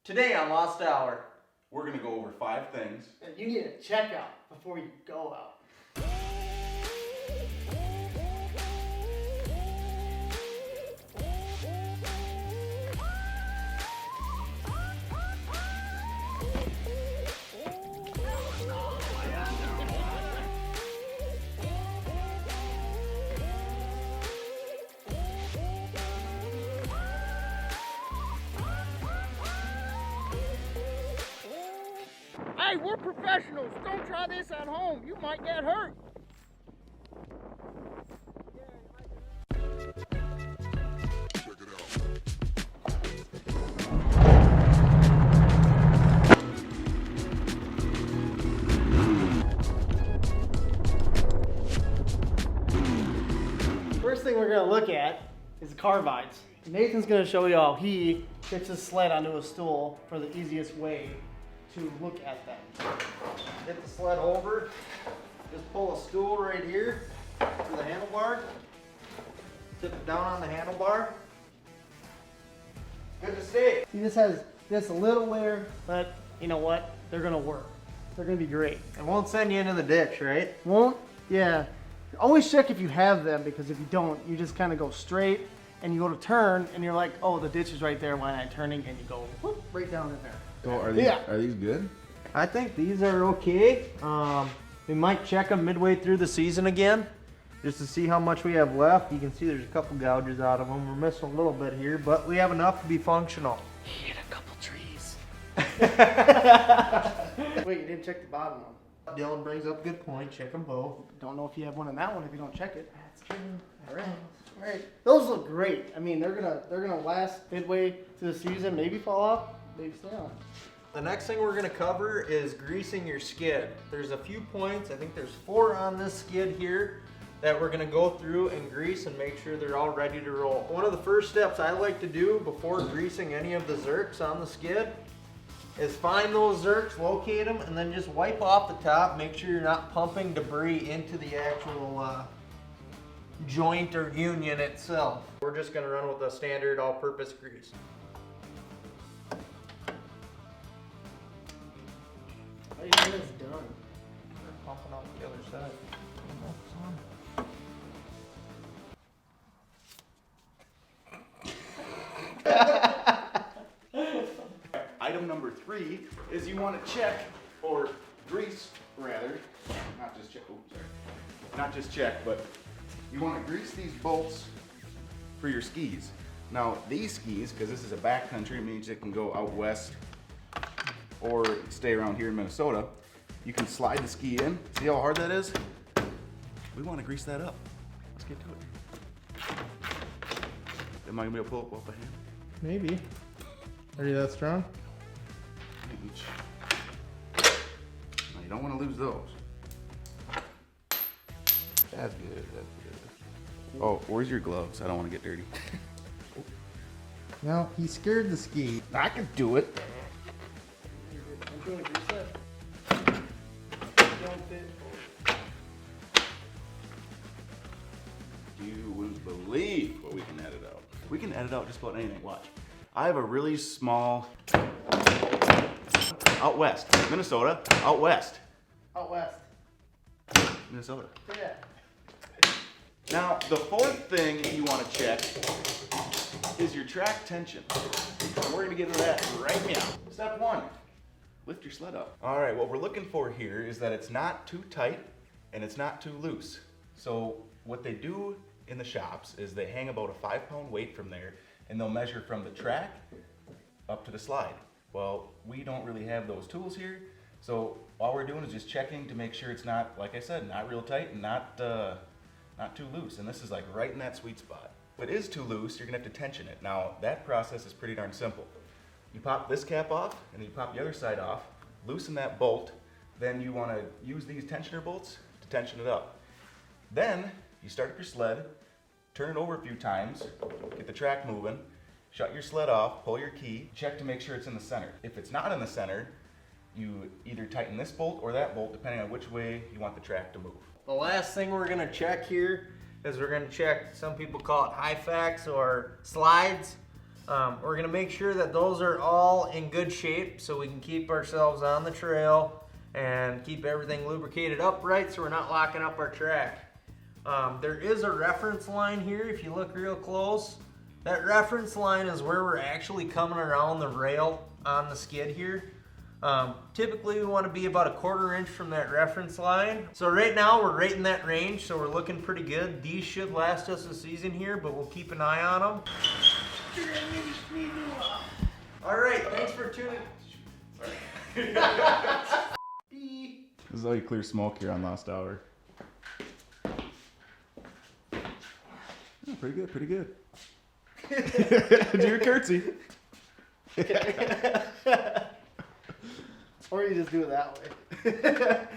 Today on Lost Hour, We're going to go over 5 things. And you need a checkout before you go out. Hey, we're professionals. Don't try this at home. You might get hurt. First thing we're going to look at is the Carbides. Nathan's going to show you how he gets his sled onto a stool for the easiest way to look at them. get the sled over, just pull a stool right here to the handlebar, tip it down on the handlebar. Good to see. He just has just a little layer, but you know what? They're gonna work. They're gonna be great. It won't send you into the ditch, right? Won't? Yeah. Always check if you have them, because if you don't, you just kind of go straight and you go to turn and you're like, oh, the ditch is right there. Why am I turning? And you go whoop, right down in there. So are these good? I think these are okay. We might check them midway through the season again, just to see how much we have left. You can see there's a couple gouges out of them. We're missing a little bit here, but we have enough to be functional. He hit a couple trees. Wait, you didn't check the bottom one. Dylan brings up a good point. Check them both. Don't know if you have one in that one if you don't check it. That's true. All right. All right. Those look great. I mean, they're gonna last midway through the season. Maybe fall off. Maybe stay on. The next thing we're going to cover is greasing your skid. There's a few points, I think there's 4 on this skid here, that we're going to go through and grease and make sure they're all ready to roll. One of the first steps I like to do before greasing any of the zerks on the skid is find those zerks, locate them, and then just wipe off the top. Make sure you're not pumping debris into the actual joint or union itself. We're just going to run with a standard all-purpose grease. It is done. Pumping off the other side. Item number 3 is you want to check, or grease rather, not just check, not just check, but you want to grease these bolts for your skis. Now these skis, because this is a backcountry, it means it can go out west or stay around here in Minnesota. You can slide the ski in. See how hard that is? We want to grease that up. Let's get to it. Am I gonna be able to pull it off a hand? Maybe. Are you that strong? Each. Now you don't want to lose those. That's good. That's good. Oh, where's your gloves? I don't want to get dirty. No, he scared the ski. I can do it. I'm going to grease that. Don't fit. You wouldn't believe what we can edit out. We can edit out just about anything. Watch. I have a really small out west, Minnesota. Out west, Out west. Minnesota. Yeah. Now, the 4th thing you want to check is your track tension. And we're gonna get into that right now. Step 1, lift your sled up. All right, what we're looking for here is that it's not too tight and it's not too loose. So what they do in the shops is they hang about a 5-pound weight from there, and they'll measure from the track up to the slide. Well, we don't really have those tools here, so all we're doing is just checking to make sure it's not, like I said, not real tight and not too loose. And this is like right in that sweet spot. If it is too loose, you're gonna have to tension it. Now, that process is pretty darn simple. You pop this cap off, and then you pop the other side off, loosen that bolt, then you wanna use these tensioner bolts to tension it up. Then, you start up your sled, turn it over a few times, get the track moving, shut your sled off, pull your key, check to make sure it's in the center. If it's not in the center, you either tighten this bolt or that bolt, depending on which way you want the track to move. The last thing we're gonna check here is we're gonna check, some people call it high facts or slides. We're gonna make sure that those are all in good shape so we can keep ourselves on the trail and keep everything lubricated upright so we're not locking up our track. There is a reference line here if you look real close. That reference line is where we're actually coming around the rail on the skid here. Typically we want to be about 1/4 inch from that reference line. So right now we're right in that range, so we're looking pretty good. These should last us a season here, but we'll keep an eye on them. All right, thanks for tuning. This is how you clear smoke here on Lost Hour. Yeah, pretty good, pretty good. Do your curtsy. Or you just do it that way.